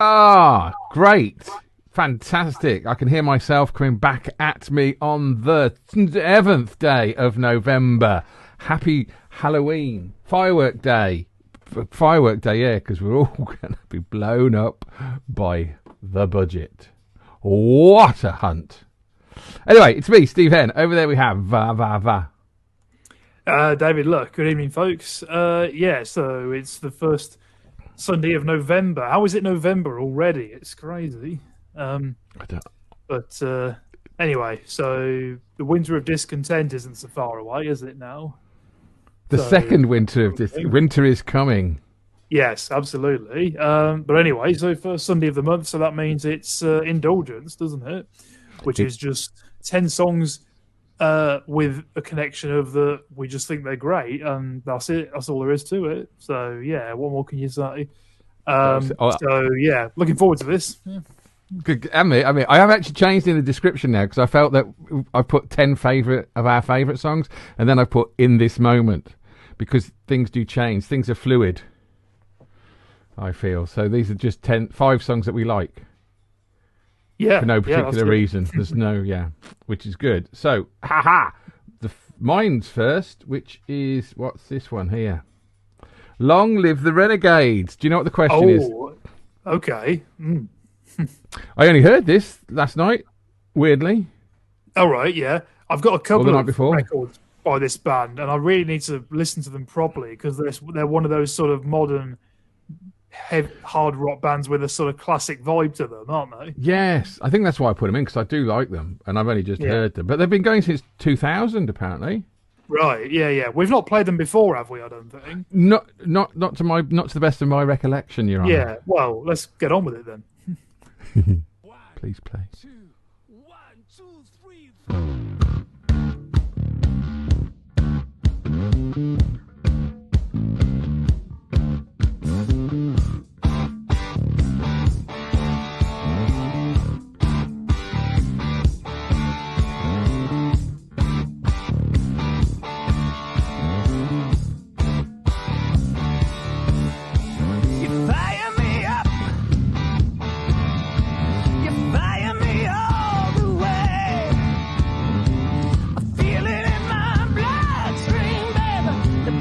Ah, great. Fantastic. I can hear myself coming back at me on the 7th day of November. Happy Halloween. Firework Day. Firework Day, yeah, because we're all going to be blown up by the budget. What a hunt. Anyway, it's me, Steve Henn. Over there we have David, look, good evening, folks. So it's the first Sunday of November. How is it November already? It's crazy. Anyway, so the winter of discontent isn't so far away, is it now? The second winter of this. Winter is coming. Yes, absolutely. But anyway, so first Sunday of the month, so that means it's Indulgence, doesn't it? Which is just 10 songs with a connection of we just think they're great, and that's it. That's all there is to it. So yeah, what more can you say? Looking forward to this. Yeah. Good. I mean, I have actually changed in the description now because I felt that I put 10 of our favourite songs, and then I put in this moment because things do change. Things are fluid, I feel. So these are just 5 songs that we like. Yeah. For no particular reason. There's no, which is good. So, mine's first, which is, what's this one here? Long Live the Renegades. Do you know what the question is? Okay. I only heard this last night, weirdly. All right, yeah. I've got a couple of records by this band, and I really need to listen to them properly because they're one of those sort of modern hard rock bands with a sort of classic vibe to them, aren't they? Yes, I think that's why I put them in because I do like them, and I've only just heard them. But they've been going since 2000, apparently. Right? Yeah. We've not played them before, have we? I don't think. Not to the best of my recollection, Your Honour. Yeah. Well, let's get on with it then. Please play. 2, 1, 2, 3, 4. The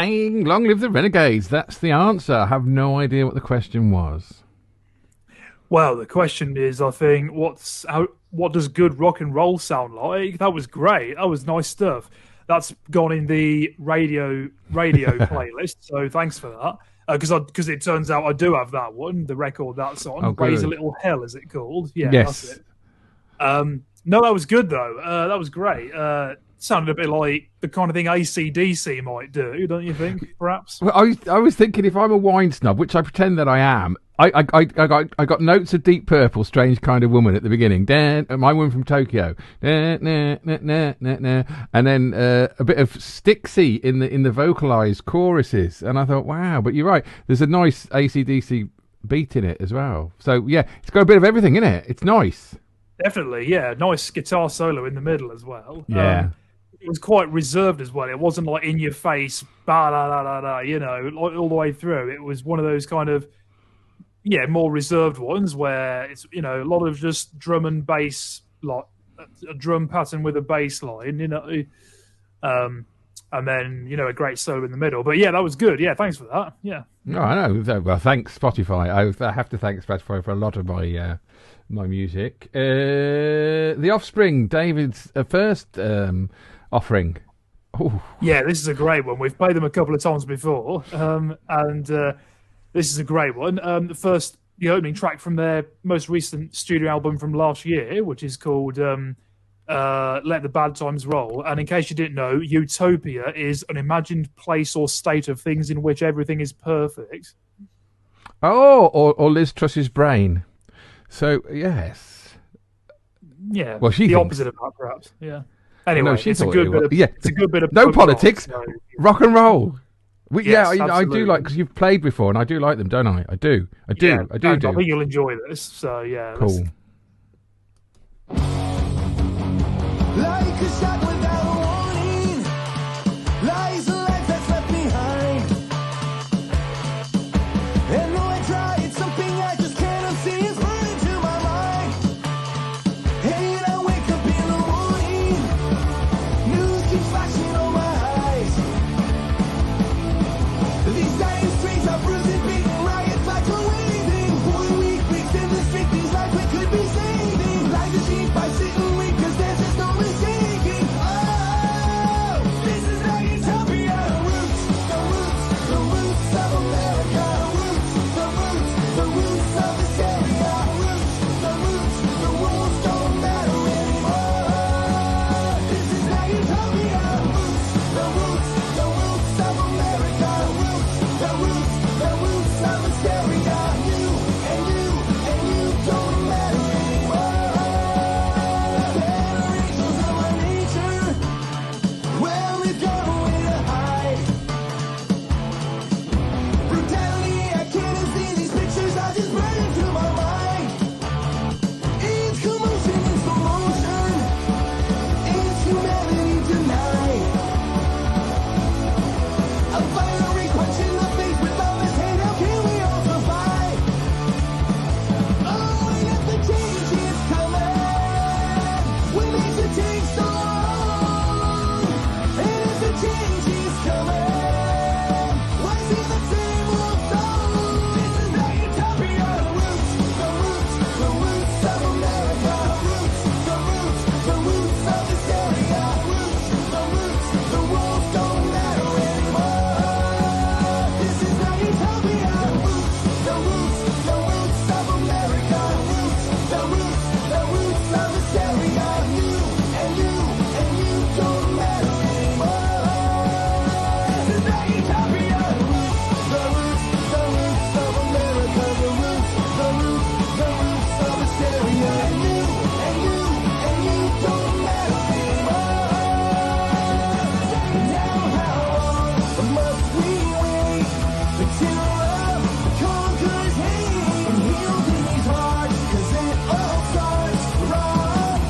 Bang! Long live the Renegades. That's the answer. I have no idea what the question was. Well, the question is, I think, what does good rock and roll sound like? That was great. That was nice stuff. That's gone in the radio playlist. So thanks for that. Because it turns out I do have that one, the record that's on. Oh, Raise a good. Little Hell, is it called? Yeah, Yes. that's it. No, that was good though. That was great. Sounded a bit like the kind of thing AC/DC might do, don't you think? Perhaps. Well, I was thinking if I'm a wine snub, which I pretend that I am, I got notes of Deep Purple, Strange Kind of Woman at the beginning. My Woman from Tokyo. And then a bit of Stixy in the vocalized choruses. And I thought, wow, but you're right. There's a nice AC/DC beat in it as well. So yeah, it's got a bit of everything in it. It's nice. Definitely, yeah. Nice guitar solo in the middle as well. Yeah. It was quite reserved as well. It wasn't like in your face, ba da da da da, you know, like all the way through. It was one of those kind of, yeah, more reserved ones where it's, you know, a lot of just drum and bass, like a drum pattern with a bass line, you know, and then, you know, a great solo in the middle. But yeah, that was good. Yeah, thanks for that. Yeah. No, I know. Well, thanks Spotify. I have to thank Spotify for a lot of my my music. The Offspring, David's first offering. Ooh. Yeah, this is a great one. We've played them a couple of times before, and this is a great one. The opening track from their most recent studio album from last year, which is called Let the Bad Times Roll. And in case you didn't know, utopia is an imagined place or state of things in which everything is perfect. Oh, or Liz Truss's brain. So, yes. Yeah, well, she the thinks. opposite of that, perhaps. Yeah. Anyway, No, she it's a thought good it bit was. of Yeah. it's a good bit of No punk politics. rock, so- Rock and roll. Yes, I do absolutely. like, because you've played before, and I do like them, don't I? I do. Yeah, I do. I think you'll enjoy this. So yeah, Cool. Like a shot without a warning, lies a life that's left behind. And though I try, it's something I just can't unsee. It's burned into my mind. And I wake up in the morning, news keeps flashing on my eyes. These dying streets are bruising, beating, riots like a waving. 4 weeks in the street, these lives we could be saving. Life is cheap by sitting weak, 'cause there's just no mistaking. Oh, this is our utopia. Roots, the roots of America. Roots, the roots of hysteria. Roots, the rules don't matter anymore. This is our utopia. Roots, the roots of America. Roots of hysteria. You and you don't matter anymore. Generations of our nature, well, we've got a way to hide. Brutality, I can't see these pictures, I just burn into my mind. It's commotion, it's commotion, it's humanity tonight. A fiery punch in the face with all this hate, how can we all survive? Oh, and if the change is coming, what makes it take so long? And if the change is coming, why is it the same old song? This is our utopia. Roots, the roots of America. Roots, the roots of hysteria. Roots, the rules don't matter anymore. This is our utopia. Roots, the roots of America. Roots, the roots of hysteria. You and you don't matter anymore. This is our utopia. The roots of America. The roots of hysteria. And you don't matter anymore. Now how long must we wait until love conquers hate and heals in these hearts? 'Cause it all starts right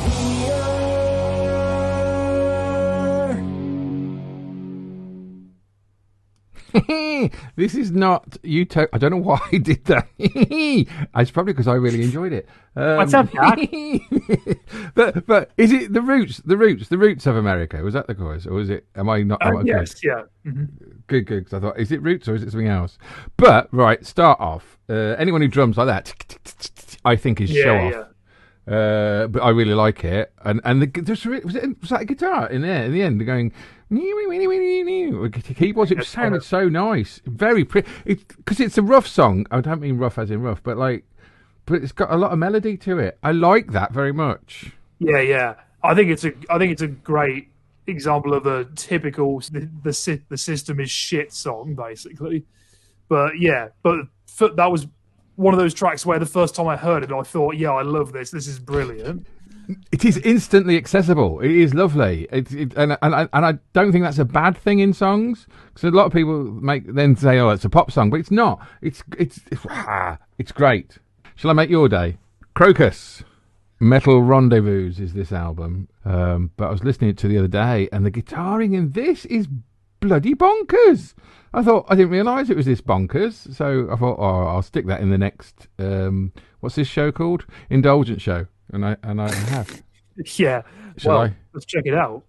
here. This is not utopia. I don't know why I did that. It's probably because I really enjoyed it. What's up, Doc? but is it the roots of America? Was that the chorus, or was it? Am I not? Am I Yes, good? yeah. Mm-hmm. Good. Because I thought, is it roots or is it something else? But right, start off. Anyone who drums like that, I think is show off. Yeah. But I really like it, and was that a guitar in there in the end? They're going keyboards. It sounded so nice, very pretty. Because it's a rough song. I don't mean rough as in rough, but it's got a lot of melody to it. I like that very much. Yeah. I think it's a great example of a typical the system is shit song, basically. But that was one of those tracks where the first time I heard it, I thought, yeah, I love this. This is brilliant. It is instantly accessible. It is lovely. And I don't think that's a bad thing in songs, because a lot of people then say, oh, it's a pop song, but it's not. It's great. Shall I make your day? Crocus. Metal Rendezvous is this album. But I was listening to it the other day, and the guitaring in this is bloody bonkers. I didn't realise it was this bonkers, so I thought, I'll stick that in the next. What's this show called? Indulgence show, and I have. Yeah. Shall I? Let's check it out.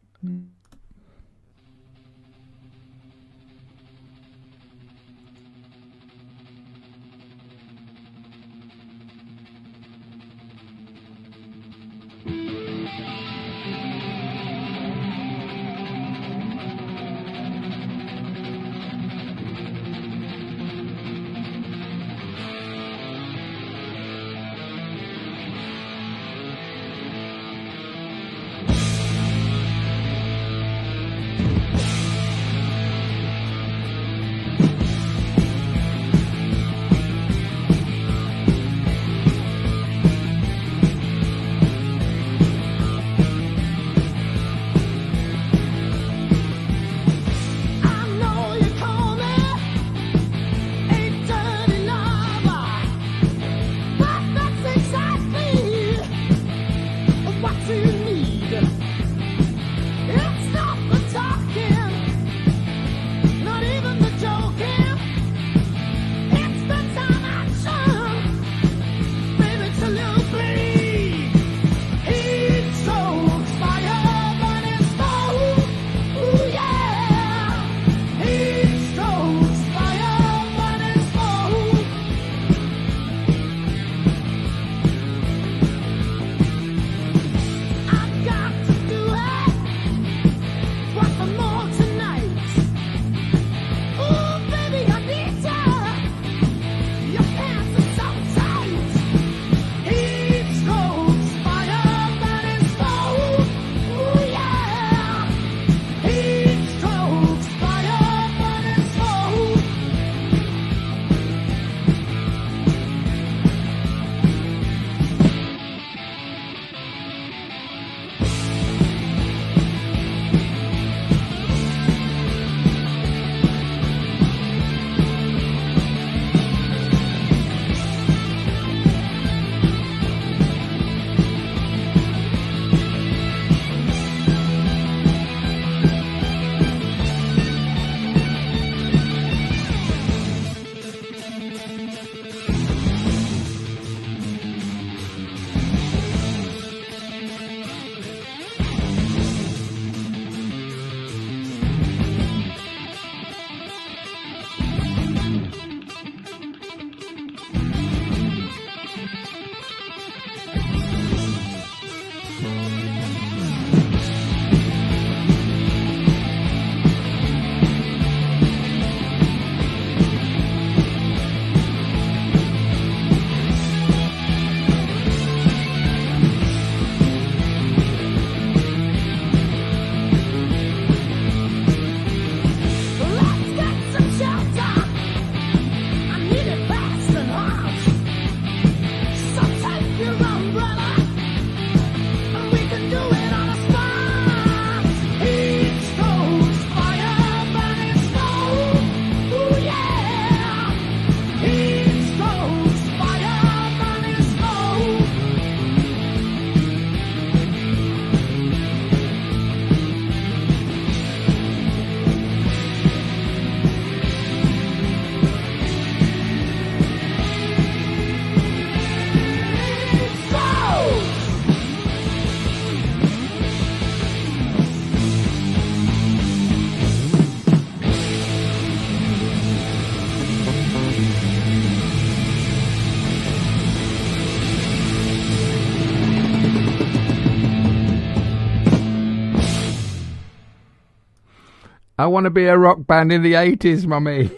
I want to be a rock band in the 80s, mummy.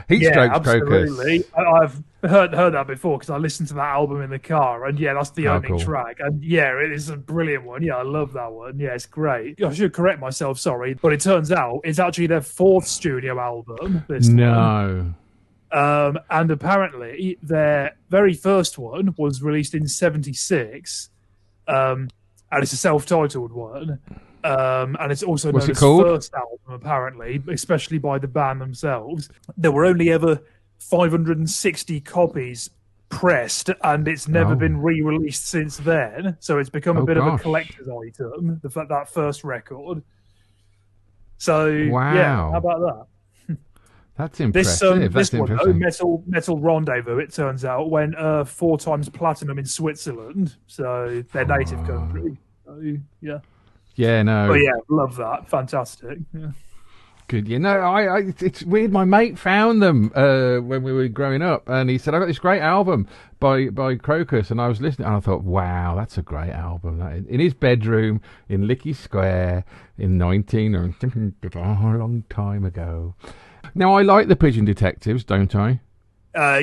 Heat strokes, absolutely. Crocus. I've heard that before because I listened to that album in the car, and yeah, that's the opening cool. track, and yeah, it is a brilliant one. Yeah, I love that one. Yeah, it's great. I should correct myself, sorry, but it turns out it's actually their 4th studio album. This one. No. And apparently their very first one was released in '76, and it's a self-titled one. And it's also What's known it as called? first album, apparently, especially by the band themselves. There were only ever 560 copies pressed, and it's never been re-released since then. So it's become a bit of a collector's item, that first record. So, yeah, how about that? That's impressive. This one, though, Metal Rendezvous, it turns out, went 4 times platinum in Switzerland, so their native country. So, yeah. Yeah, no. But yeah, love that. Fantastic. Yeah. Good. You know, it's weird. My mate found them when we were growing up, and he said, "I got this great album by Crocus," and I was listening, and I thought, "Wow, that's a great album." In his bedroom in Lickey Square in a long time ago. Now, I like the Pigeon Detectives, don't I?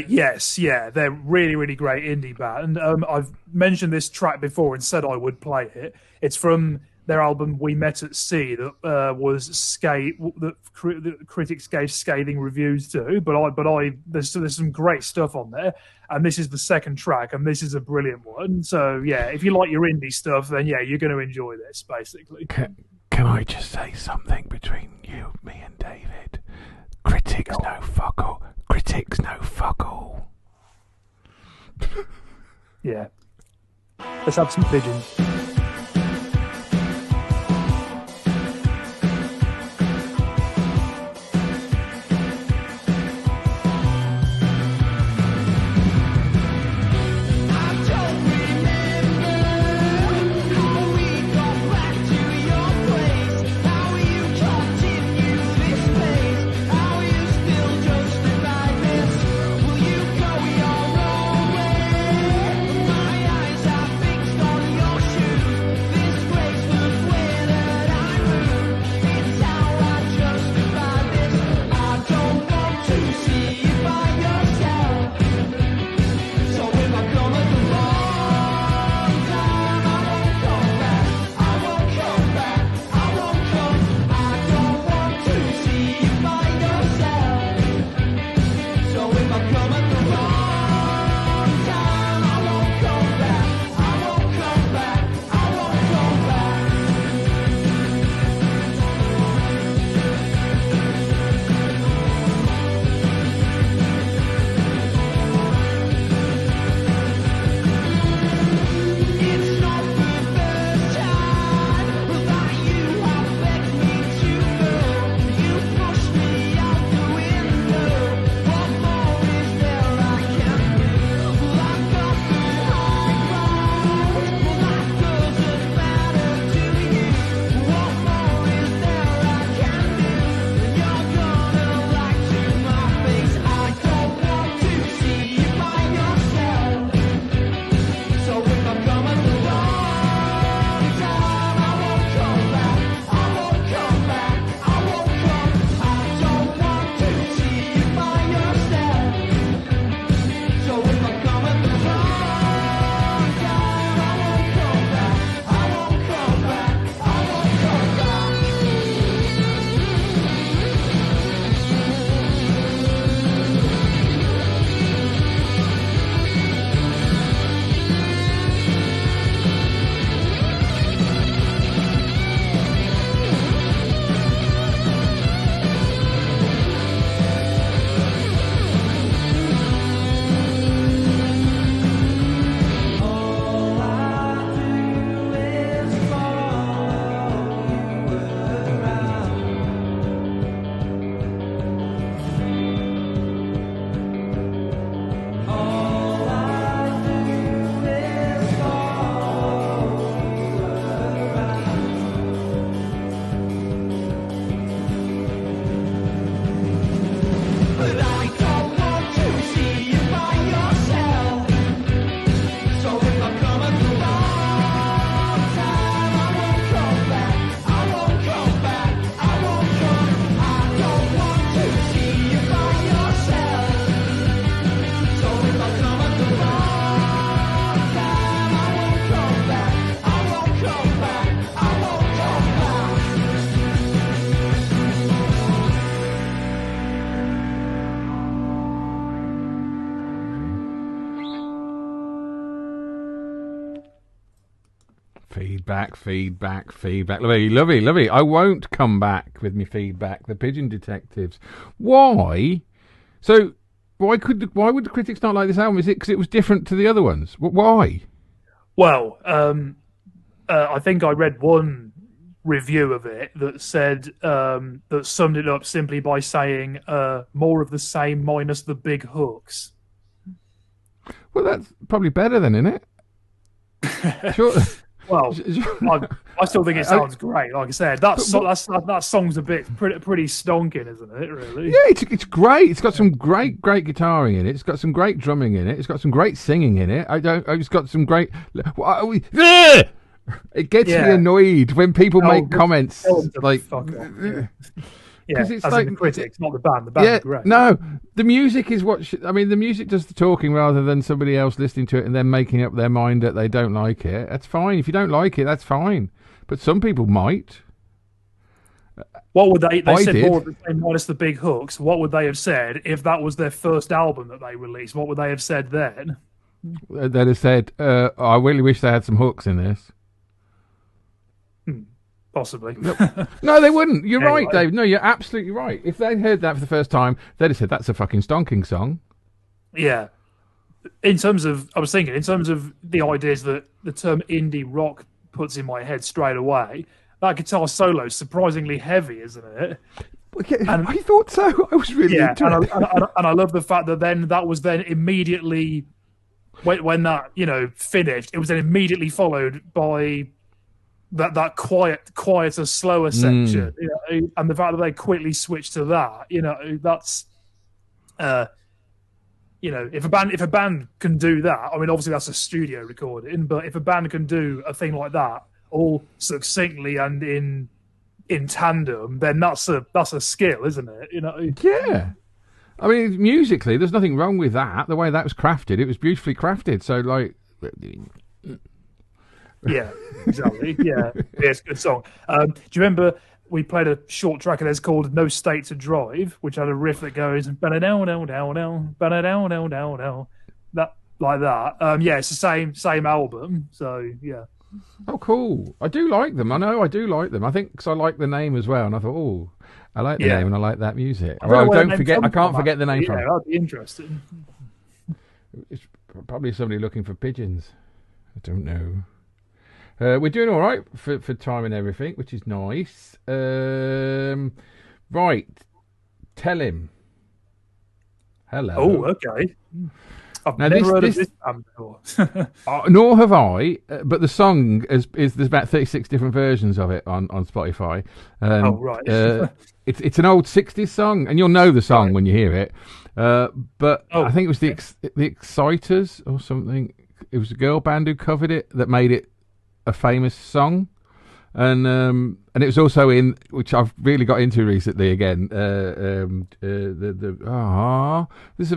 Yes, yeah, they're really, really great indie band. I've mentioned this track before and said I would play it. It's from their album "We Met at Sea" that that critics gave scathing reviews to. But there's some great stuff on there, and this is the 2nd track, and this is a brilliant one. So yeah, if you like your indie stuff, then yeah, you're going to enjoy this. Basically, can I just say something between you, me, and David? Critics no fuck all. Critics no fuck all. Yeah, let's have some pigeons. Your Feedback. Lovely. I won't come back with me feedback. The Pigeon Detectives. Why? So, why would the critics not like this album? Is it because it was different to the other ones? Why? Well, I think I read one review of it that said that summed it up simply by saying more of the same minus the big hooks. Well, that's probably better then, isn't it? Sure. Well, I still think it sounds great. Like I said, that song's a bit pretty stonking, isn't it? Really? Yeah, it's great. It's got some great guitaring in it. It's got some great drumming in it. It's got some great singing in it. It's got some great. It gets me annoyed when people make comments like. Yeah, it's as like in the critics, not the band. The band are great. No, the music is what. The music does the talking rather than somebody else listening to it and then making up their mind that they don't like it. That's fine. If you don't like it, that's fine. But some people might. What would they said more of the same minus the big hooks. What would they have said if that was their first album that they released? What would they have said then? They'd have said, I really wish they had some hooks in this. Possibly. No, they wouldn't. You're Anyway. right, Dave. No, you're absolutely right. If they heard that for the first time, they'd have said, that's a fucking stonking song. Yeah. I was thinking, in terms of the ideas that the term indie rock puts in my head straight away, that guitar solo is surprisingly heavy, isn't it? And I thought so. I was really into it. And I love the fact that then that was then immediately, when that, finished, it was then immediately followed by that quieter, slower section, and the fact that they quickly switched to that, that's, if a band can do that, I mean, obviously that's a studio recording, but if a band can do a thing like that all succinctly and in tandem, then that's a skill, isn't it? Yeah. I mean, musically, there's nothing wrong with that. The way that was crafted, it was beautifully crafted. So, like. Yeah, exactly. Yeah, it's a good song. Do you remember we played a short track of theirs called "No State to Drive," which had a riff that goes ba-da-dow-dow-dow-dow, that like that. Yeah, it's the same album. So yeah. Oh, cool! I do like them. I know I do like them. I think because I like the name as well, and I thought, oh, I like the name and I like that music. I can't forget the name from. Yeah, that'd be interesting. It's probably somebody looking for pigeons. I don't know. We're doing all right for time and everything, which is nice. Right. Tell him. Hello. Oh, okay. I've never heard of this band before. Nor have I, but the song there's about 36 different versions of it on Spotify. Right. It's an old 60s song, and you'll know the song when you hear it. But I think it was the Exciters or something. It was a girl band who covered it that made it a famous song, and it was also in, which I've really got into recently again. It was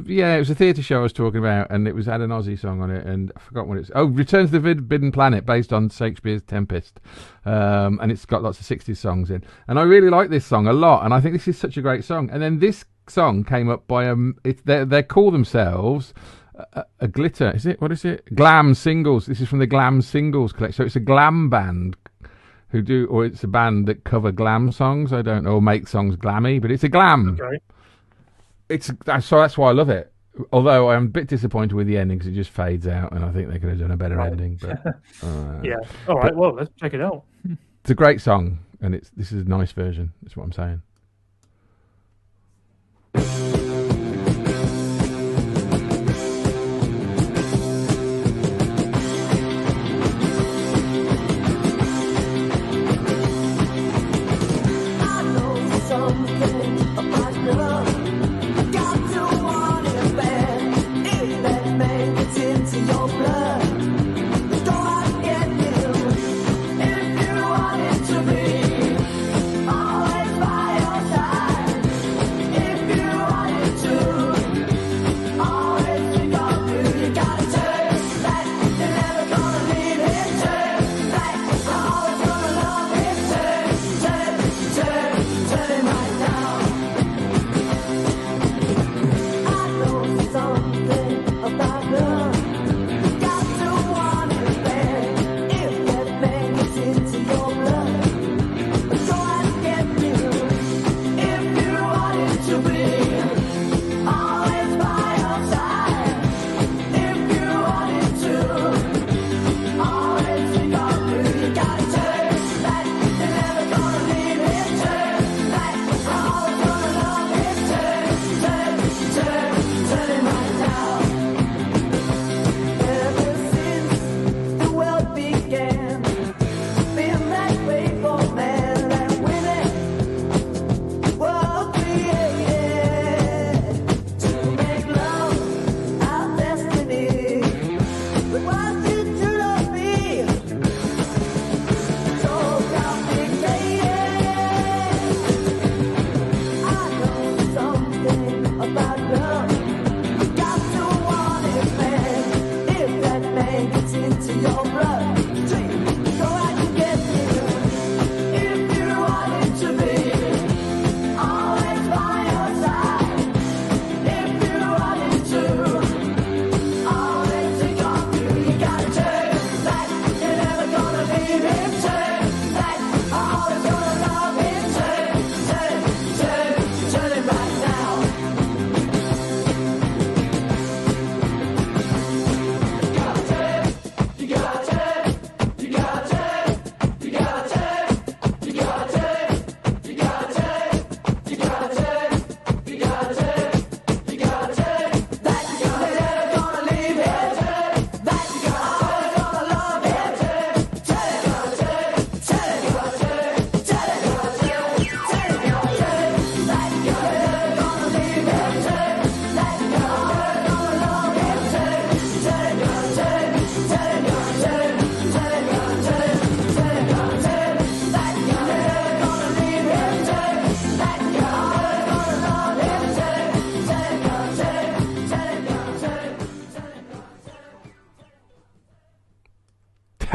a theatre show I was talking about, and it had an Aussie song on it, and I forgot what it's. Oh, Return to the Forbidden Planet, based on Shakespeare's Tempest, and it's got lots of 60s songs in, and I really like this song a lot, and I think this is such a great song. And then this song came up by they call themselves. A glitter, is it? What is it? Glam Singles. This is from the Glam Singles collection. So it's a glam band or it's a band that cover glam songs. I don't know, or make songs glammy, but it's a glam. Okay. So that's why I love it. Although I'm a bit disappointed with the ending because it just fades out, and I think they could have done a better ending. But yeah. All right. Well, let's check it out. It's a great song, and this is a nice version. That's what I'm saying. Always fire.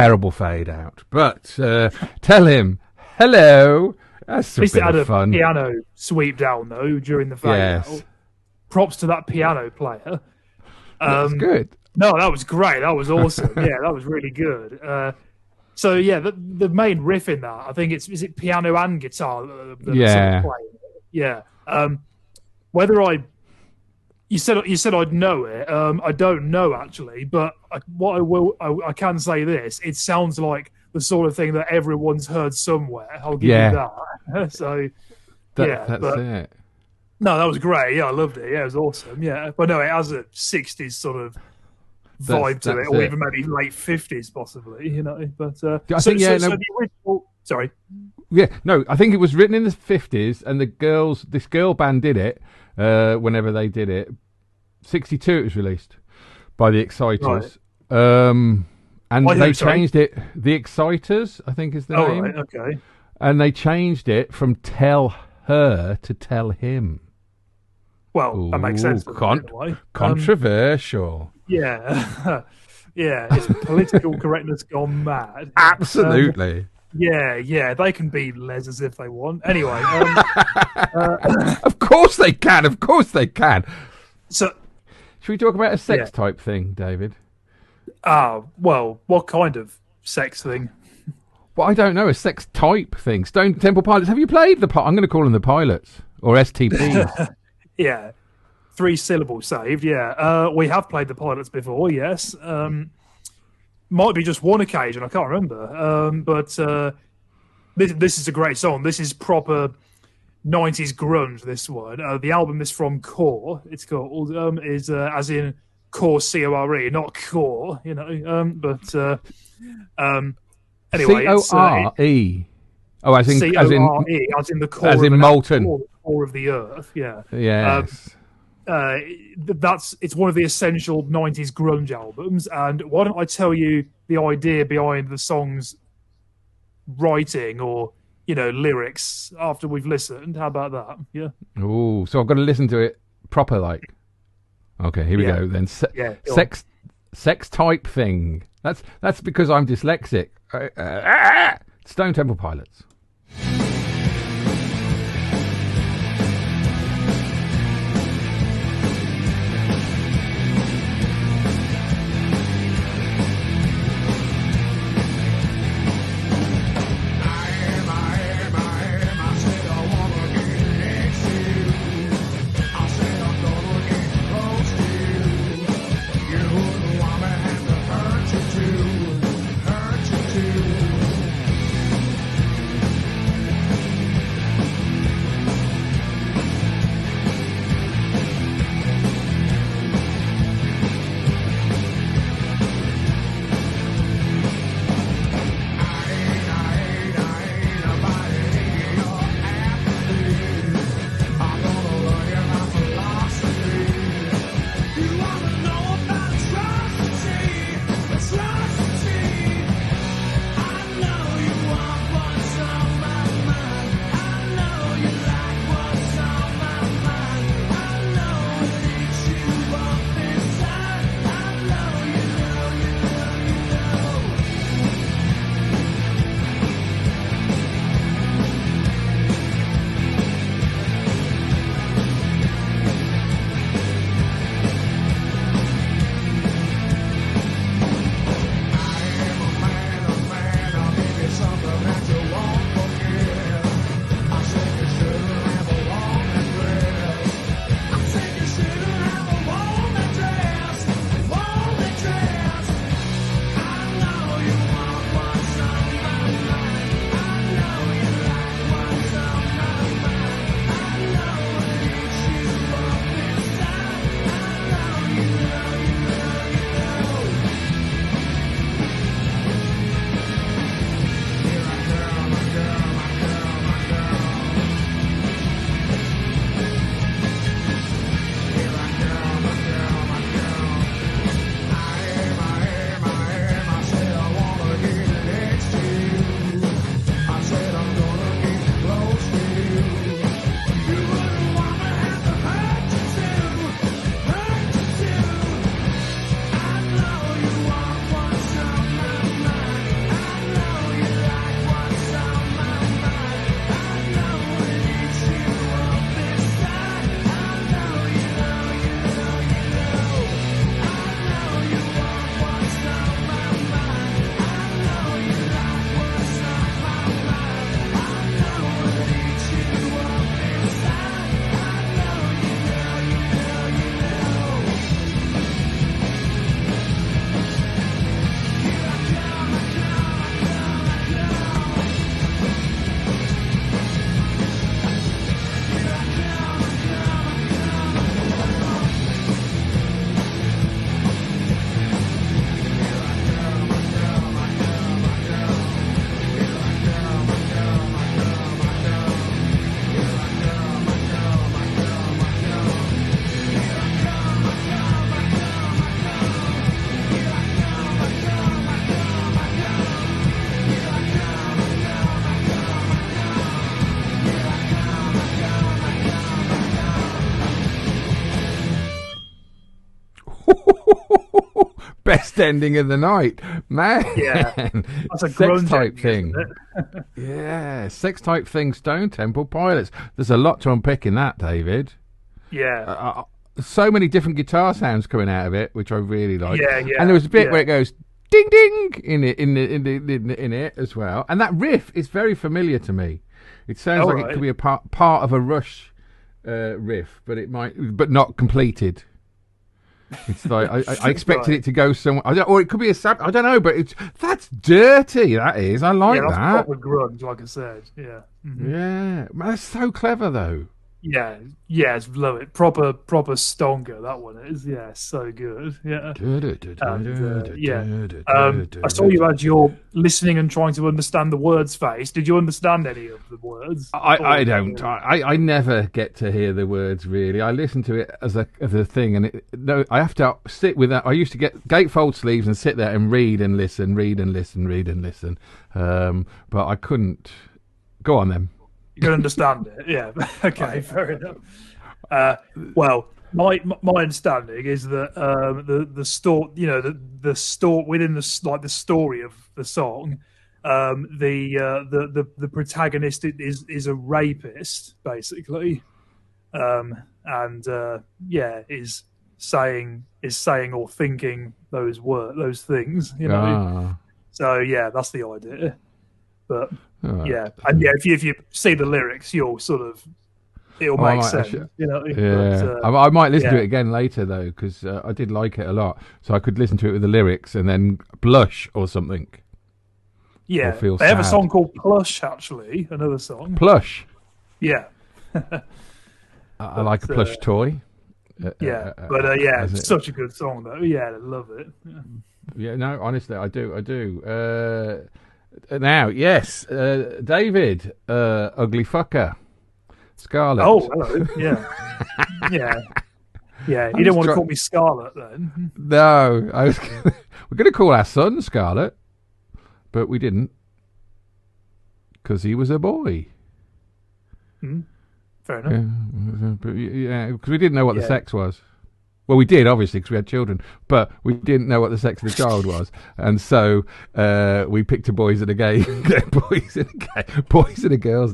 terrible fade out. But tell him hello. That's At least a it bit had of a fun. piano sweep down though during the fade Yes. out. Props to that piano player. That's good. No, that was great. That was awesome. Yeah, that was really good. So yeah, the main riff in that, I think is it piano and guitar that Yeah. sort of playing it? Yeah. Whether you said I'd know it. I don't know actually, but I can say this: it sounds like the sort of thing that everyone's heard somewhere. I'll give you that. So That's but it. no, that was great. Yeah, I loved it. Yeah, it was awesome. Yeah, but no, it has a '60s sort of vibe to it, That's or it. even maybe late '50s, possibly. You know, but I think, so no- the original. Sorry. Yeah, no, I think it was written in the 50s, and this girl band did it whenever they did it. 62 it was released by the Exciters. And By who, they sorry? changed it. The Exciters, I think is the Oh, name. right, okay. And they changed it from Tell Her to Tell Him. Well, that makes sense. Ooh, doesn't it, in a way? Controversial. Yeah. Yeah, it's political correctness gone mad. Absolutely. Yeah, they can be lesers if they want. Anyway, Of course they can. Of course they can. so Should we talk about a sex Yeah. type thing, David? well, what kind of sex thing? Well, I don't know. A sex type thing. Stone Temple Pilots. Have you played the? I'm going to call them the Pilots or STPs. Yeah, 3 syllables saved. Yeah, we have played the Pilots before. Yes, might be just one occasion. I can't remember. But this is a great song. This is proper 90s grunge. This one. The album is from Core. It's called is as in Core CORE, not Core. You know. Anyway, it's CORE. Oh, as in CORE, as in the core, as of in an molten. atom, core of the earth. Yeah. Yes. It's one of the essential 90s grunge albums. And why don't I tell you the idea behind the song's writing or lyrics after we've listened? How about that? Yeah. Oh, so I've got to listen to it proper, like. Okay, here we Yeah. go. Then Yeah, go on. sex type thing. That's because I'm dyslexic. Stone Temple Pilots. ending of the night, man. Yeah. That's a Sex grunge type ending, thing. isn't it? Yeah, sex type thing. Stone Temple Pilots. There's a lot to unpick in that, David. Yeah. So many different guitar sounds coming out of it, which I really like. Yeah. And there was a bit where it goes ding ding in it as well. And that riff is very familiar to me. It sounds like it could be a part of a Rush riff, but but not completed. It's like I expected it to go somewhere, or it could be I don't know, but that's dirty. That is. I like that's that. proper grunge, like I said. Yeah. Mm-hmm. Yeah, man, that's so clever though. Yeah, it's love it. Proper stonker, that one is. Yeah, so good. Yeah. I saw you had your listening and trying to understand the words face. Did you understand any of the words? I don't. I never get to hear the words really. I listen to it as a thing, and I have to sit with that. I used to get gatefold sleeves and sit there and read and listen. But I couldn't. Go on then. You can understand it, yeah. Okay, fair enough. Well, my understanding is that the story, the story within the story of the song, the protagonist is a rapist basically, is saying or thinking those things, So yeah, that's the idea, but. Yeah, and if you see the lyrics, it'll make sense. Yeah, I might listen to it again later though, because I did like it a lot. So I could listen to it with the lyrics and then blush or something. Yeah, or they have a song called Plush, actually. Another song. Plush. Yeah. I like a plush toy. It's such a good song though. Yeah, I love it. Yeah, no, honestly, I do. Now, yes, David, ugly fucker, Scarlett. Oh, hello. Yeah. Yeah. You didn't want to call me Scarlett then? No, we're going to call our son Scarlett, but we didn't because he was a boy. Fair enough. Yeah, because we didn't know what the sex was. Well, we did, obviously, because we had children, but we didn't know what the sex of the child was. And so we picked a boys and a girl's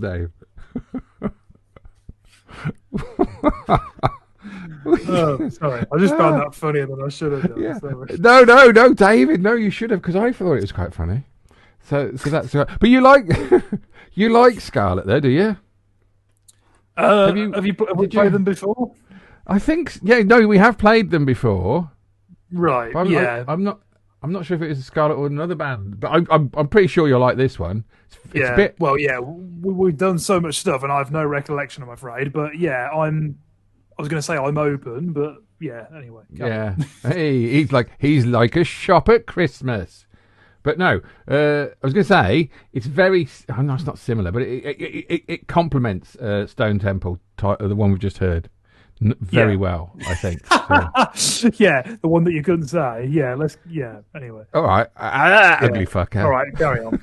name. Oh, sorry. I just found that funnier than I should have done. Yeah. Sorry. No, David, no, you should have, because I thought it was quite funny. So that's but you like Scarlett, though, do you? Have we played them before? I think, we have played them before. Right. I'm not sure if it was Scarlett or another band, but I'm pretty sure you'll like this one. It's a bit... Well, yeah, we've done so much stuff, and I have no recollection, I'm afraid. But yeah, I was going to say I'm open, but yeah. Anyway. Yeah. Hey, he's like a shop at Christmas. But no, I was going to say it's very. Oh, no, it's not similar, but it complements Stone Temple, the one we've just heard. Very well, I think. So. Yeah, the one that you couldn't say. Yeah, anyway. All right. Ugly fucker. All right, carry on.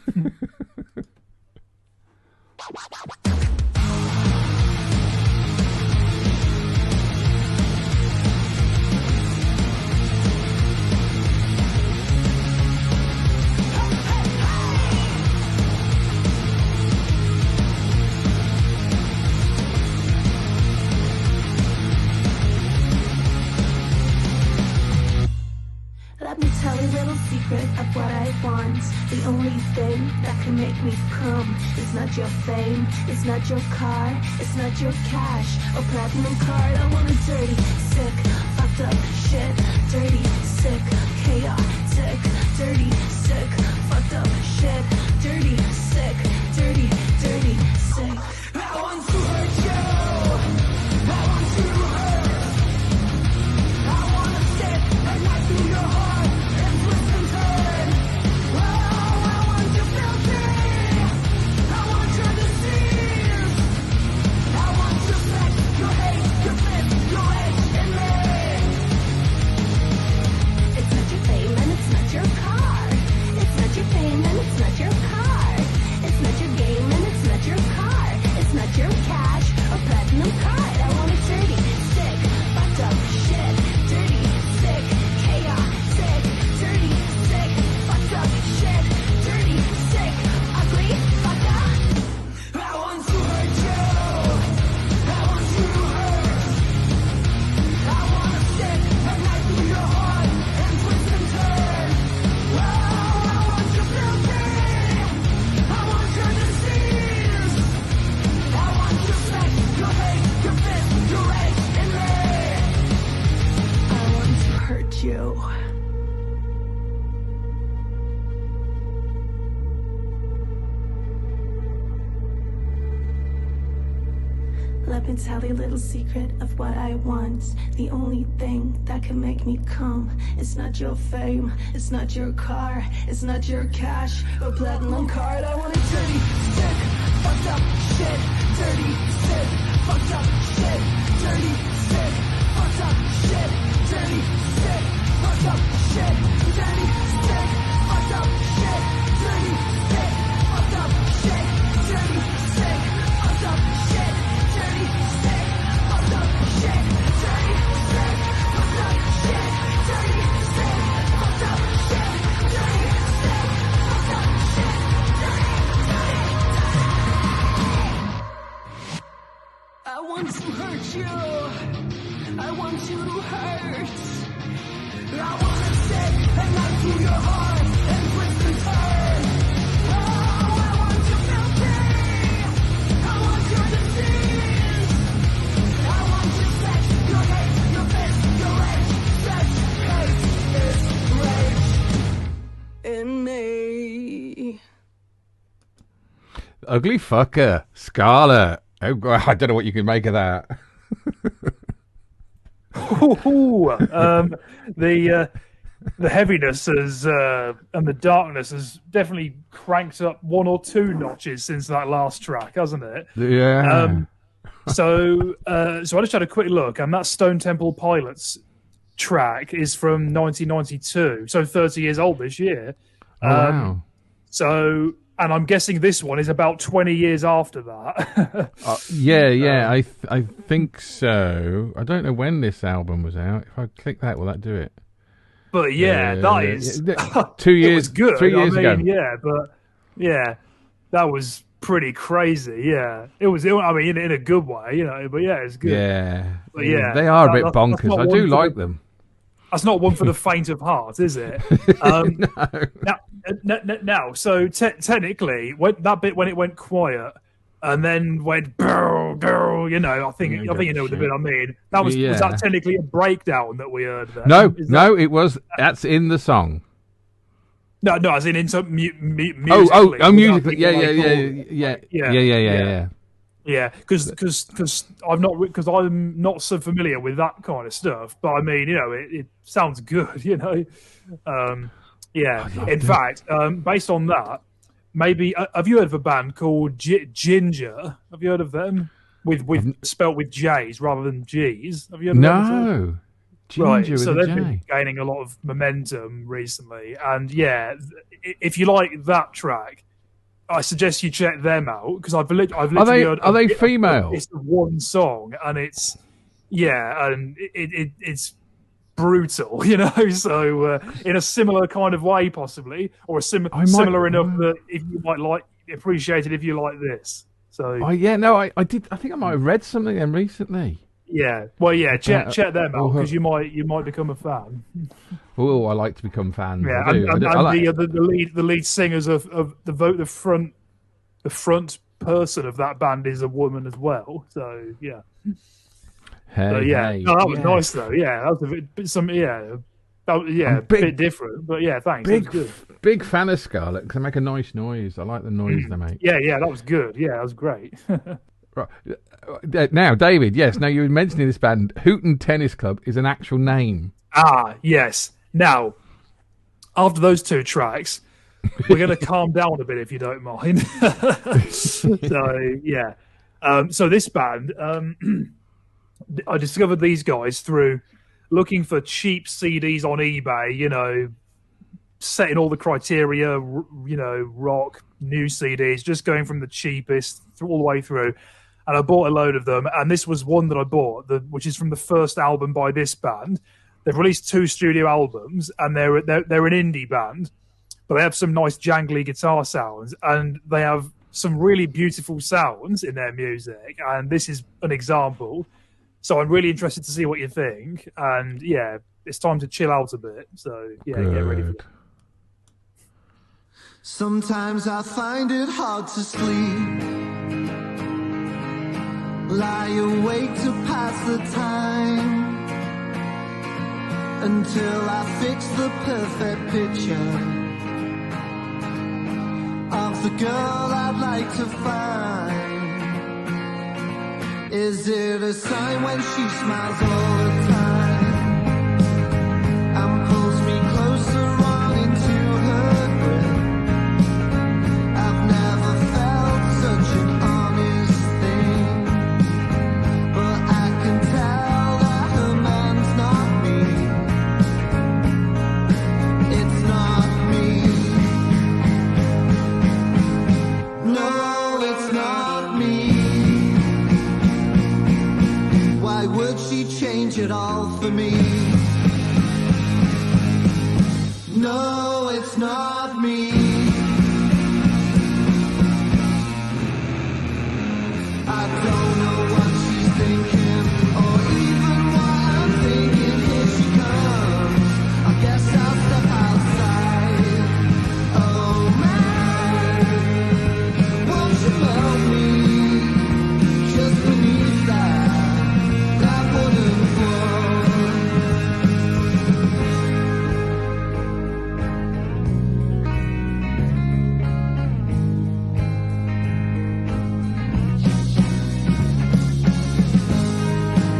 Let me tell you a little secret of what I want. The only thing that can make me come is not your fame, it's not your car, it's not your cash or platinum card. I want a dirty, sick, fucked up shit. Dirty, sick, chaotic. Dirty, sick, fucked up shit. Dirty, sick, dirty, sick. I want to hurt you. I want to hurt. I want to sit and not through your heart. It's not your fame and it's not your car. Let me tell you a little secret of what I want. The only thing that can make me come. It's not your fame, it's not your car, it's not your cash or platinum card. I want a dirty, sick, fucked up shit. Dirty, sick, fucked up shit. Dirty, sick, fucked up shit. Dirty, sick, fucked up shit. Dirty, sick, fucked up shit. Dirty, sick, fucked up shit. Dirty, sick, fucked up shit. Dirty, sick, fucked up shit. Dirty, sick, fucked up shit. Dirty, sick, fucked up shit. Dirty, sick, fucked up shit. I want to hurt you. I want you to hurt. I want to sit and knock through your heart and twist and turn. Oh, I want you filthy. I want your disease. I want your sex, your hate, your piss, your rage. Sex, hate, is rage in me. Ugly fucker, Scarlet. Oh, God, I don't know what you can make of that. The heaviness has and the darkness has definitely cranked up 1 or 2 notches since that last track, hasn't it? Yeah. So I just had a quick look, and that Stone Temple Pilots track is from 1992, so 30 years old this year. Oh, wow. So, and I'm guessing this one is about 20 years after that. Yeah. I think so. I don't know when this album was out. If I click that, will that do it? But yeah, that is 2 years. It was good. 3 years ago. Yeah, but yeah, that was pretty crazy. Yeah, it was. I mean, in a good way, you know. But yeah, it's good. Yeah, but yeah, they are a bit that's bonkers. I do like them. That's not one for the faint of heart, is it? Now, so technically, that bit when it went quiet and then went brr, you know, I think you know the bit I mean. That was that technically a breakdown that we heard there? No, it was. That's in the song. No, as in into musically. Musically. Yeah. Yeah, because I'm not so familiar with that kind of stuff. But I mean, you know, it sounds good, you know. In fact, based on that, maybe have you heard of a band called Ginger? Have you heard of them? With spelt with J's rather than G's. Have you heard of them? No. Ginger with so a they've J. been gaining a lot of momentum recently, and yeah, if you like that track, I suggest you check them out because I've literally heard. Are they female? It's one song, and it's it's brutal, you know. So in a similar kind of way, possibly, or similar enough that if you might appreciate it if you like this. So I did. I think I might have read something then recently. Yeah, well, yeah, check them out because you might become a fan. Oh, I like to become fans. Yeah, the lead singers of the front person of that band is a woman as well. So yeah. That was nice though. Yeah, that was a bit different, but yeah, thanks. Big fan of Scarlet because they make a nice noise. I like the noise they make. Yeah, that was good. Yeah, that was great. Right. Now, David, yes. Now, you were mentioning this band, Hooten Tennis Club, is an actual name. Ah, yes. Now, after those 2 tracks, we're going to calm down a bit if you don't mind. So, yeah. So this band, I discovered these guys through looking for cheap CDs on eBay, you know, setting all the criteria, you know, rock, new CDs, just going from the cheapest all the way through. And I bought a load of them, and this was one that I bought, which is from the first album by this band. They've released 2 studio albums, and they're an indie band, but they have some nice jangly guitar sounds, and they have some really beautiful sounds in their music, and this is an example. So I'm really interested to see what you think, and yeah, it's time to chill out a bit. So yeah, get ready for it. Sometimes I find it hard to sleep. Lie awake to pass the time until I fix the perfect picture of the girl I'd like to find. Is it a sign when she smiles all the time and pulls me closer on into her grip? I've never felt such an honest thing, but I can tell that her man's not me. It's not me. No, it's not me. Why would she change it all for me? No, it's not me. I don't know what she's thinking, or even what I'm thinking. Here she comes. I guess I'll step outside. Oh man, won't you love me? Just beneath that wooden floor.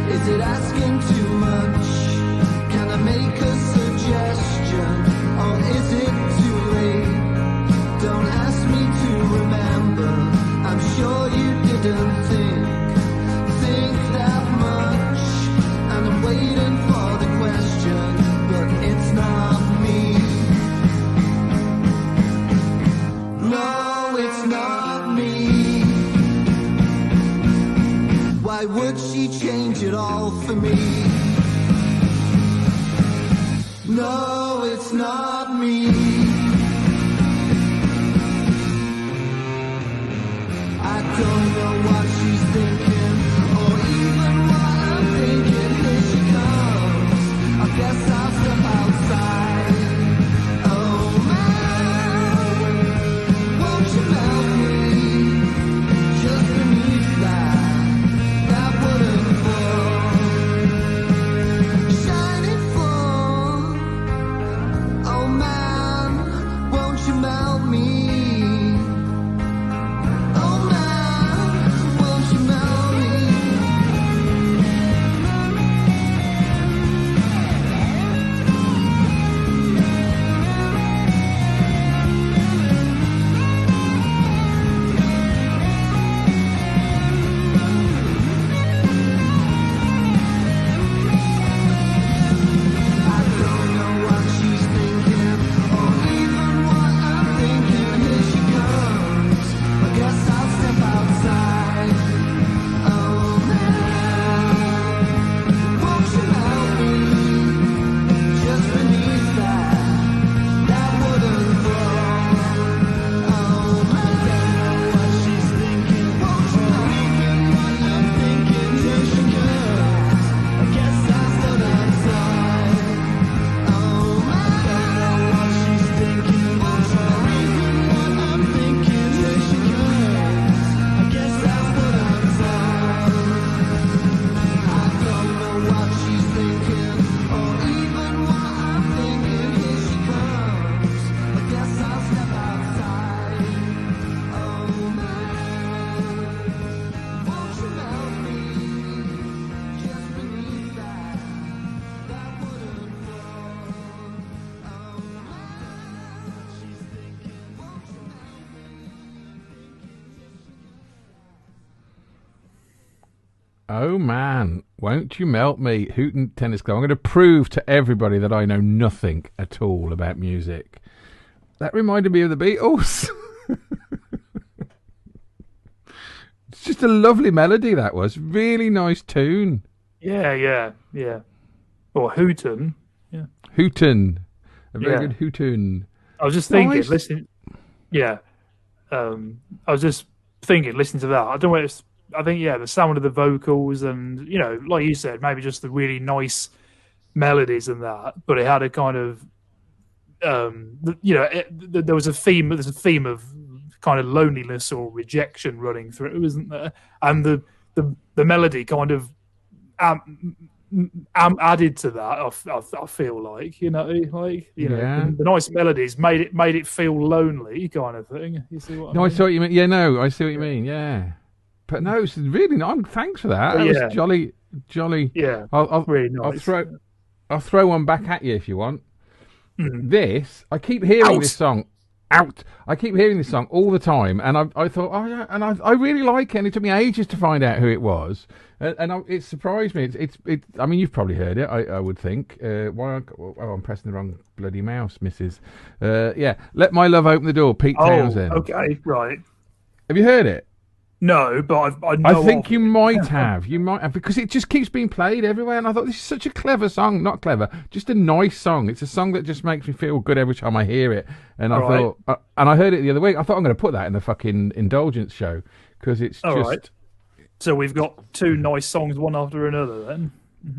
Is it asking too much? Can I make a suggestion? Or is it too late? Don't ask me to remember. I'm sure you didn't think that much. And I'm waiting for the question, but it's not me. No, it's not me. Why would she change it all for me? No, it's not me. I don't know what she's thinking, or even what I'm thinking. Here she comes. I guess I'll step outside. Oh man, won't you melt me? Just beneath that wooden floor. Shining floor. Oh man, won't you melt me? Oh man, won't you melt me? I don't know what she's thinking, or even what I'm thinking. Here she comes. I guess I'll step outside. Oh man, won't you melt me? Just beneath that wooden floor. Oh man, I don't know what she's thinking. Won't you melt me? What I'm thinking. Here she comes. I guess I'll step outside. Oh man, I don't know what she's thinking. Won't you melt me? What I'm thinking. Here she comes. I guess I'll step outside. I don't know what she's thinking, or even what I'm thinking. Here she comes. I guess I'll step outside. Oh man, won't you melt me? Just beneath that wooden floor. Oh man, she's thinking, won't you melt me? Oh man, won't you melt me? Hootin' Tennis Club. I'm going to prove to everybody that I know nothing at all about music. That reminded me of the Beatles. It's just a lovely melody, that was. Really nice tune. Yeah. Or Hooten. Yeah. Hootin'. A very Yeah. good hootin'. I was just thinking, Nice. listening. Yeah. I was just thinking, listening to that. I don't know. I think the sound of the vocals, and like you said, maybe just the really nice melodies and that. But it had a kind of, there was a theme. There's a theme of kind of loneliness or rejection running through, isn't there? And the melody kind of added to that. I feel like Yeah. the nice melodies made it feel lonely, kind of thing. You see what I No, mean? I see what you mean. Yeah, no, I see what you mean. Yeah. But no, it's really nice. Thanks for that. But That yeah. was jolly, jolly. Yeah, I'll really nice. I'll throw one back at you if you want. Mm. This, I keep hearing Out. this song. Out. I keep hearing this song all the time, and I thought, oh yeah, and I really like it. And it took me ages to find out who it was, it surprised me. It's. I mean, you've probably heard it. I would think. Why? Oh, I'm pressing the wrong bloody mouse, Mrs. Yeah. Let My Love Open the Door. Pete Townsend. Okay, right. Have you heard it? No, but I know. I think you might have. You might have, because it just keeps being played everywhere. And I thought, this is such a clever song. Not clever, just a nice song. It's a song that just makes me feel good every time I hear it. And I thought, and I heard it the other week. I thought I'm going to put that in the fucking Indulgence show because it's All just. right. So we've got two nice songs, one after another. Then.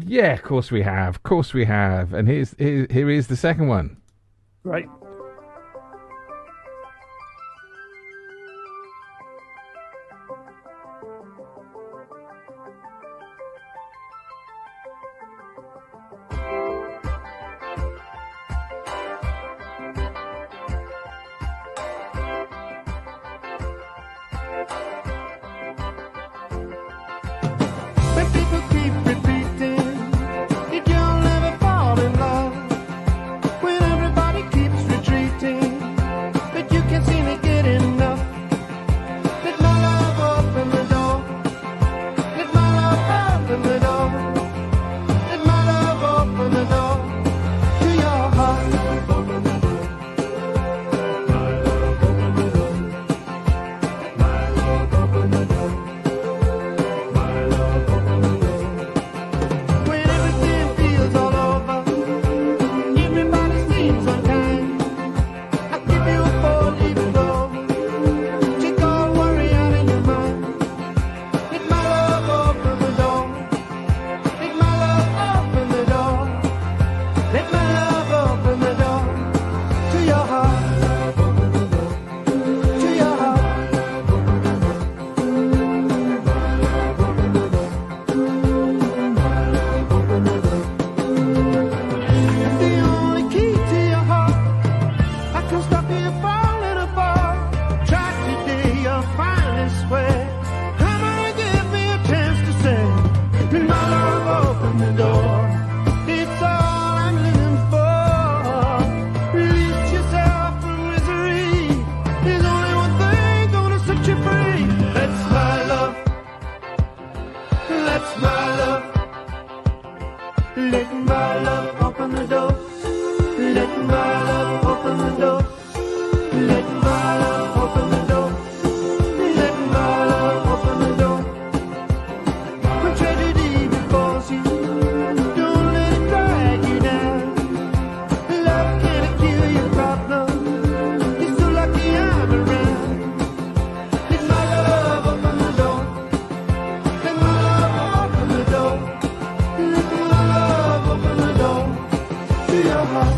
Yeah, of course we have. Of course we have. And here is the second one. Right. But people keep repeating that you'll never fall in love when everybody keeps retreating. But you can't seem to get enough. Let my love open the door. Let my love open the door. Let my love open the door to your heart. Open the door. My love open the door. My love open the door. When everything feels all over, everybody seems unkind. I'll give you a four-leaf clover. Take all worry out of your mind. Let my love open the door. Let my love open the door. Let my love open the door to your heart. To your heart. The only key to your heart, I can stop you falling apart. Try today, you'll finally swear. I'm gonna give me a chance to say, my love, open the door. It's all I'm living for. Release yourself from misery. There's only one thing gonna set you free. That's my love. That's my love. Let my love open the door. Let my love open the door. Let my love open the door. Let my love open the door. When tragedy befalls you, don't let it drag you down. Love can't kill your problem. You're so lucky I'm around. Let my love open the door. Let my love open the door. Let my love open the door to your heart.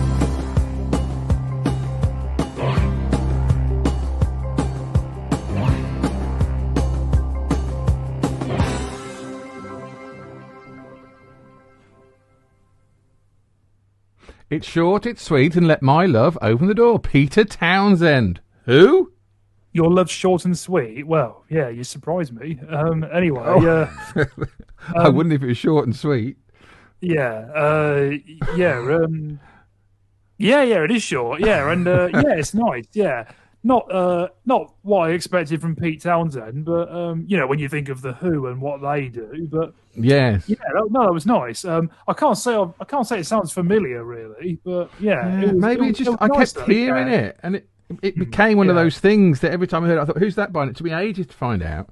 It's short, it's sweet, and let my love open the door. Peter Townsend. Who? Your love's short and sweet. Well, yeah, you surprised me. Anyway, I wouldn't if it was short and sweet. yeah, yeah, it is short. Yeah, and yeah, it's nice. Yeah, not what I expected from Pete Townsend, but you know, when you think of the Who and what they do, but Yes. yeah, no, that was nice. I can't say it sounds familiar really, but yeah, it was, maybe it it just was I nice kept though, hearing yeah. it, and it became one of Yeah. those things that every time I heard it, I thought, who's that by? And it took me ages to find out.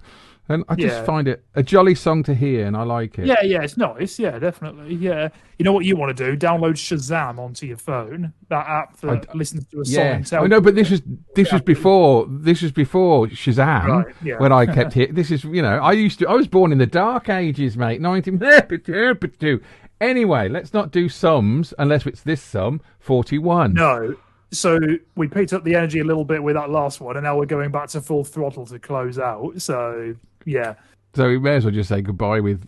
And I just Yeah. find it a jolly song to hear, and I like it. Yeah, it's nice. Yeah, definitely. Yeah, you know what you want to do? Download Shazam onto your phone. That app that listens to a song Yeah. and tells. I know, but this was Yeah. before Shazam. Right, yeah. When I kept hearing this is I was born in the dark ages, mate. 1952. Anyway, let's not do sums unless it's this sum 41. No. So we picked up the energy a little bit with that last one, and now we're going back to full throttle to close out. So yeah, So we may as well just say goodbye with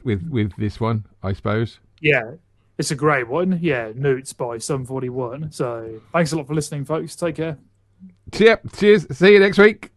this one, I suppose. yeah, it's a great one. Yeah, Newts by Sum 41. So thanks a lot for listening, folks. Take care. Yep. Cheers. See you next week.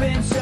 been so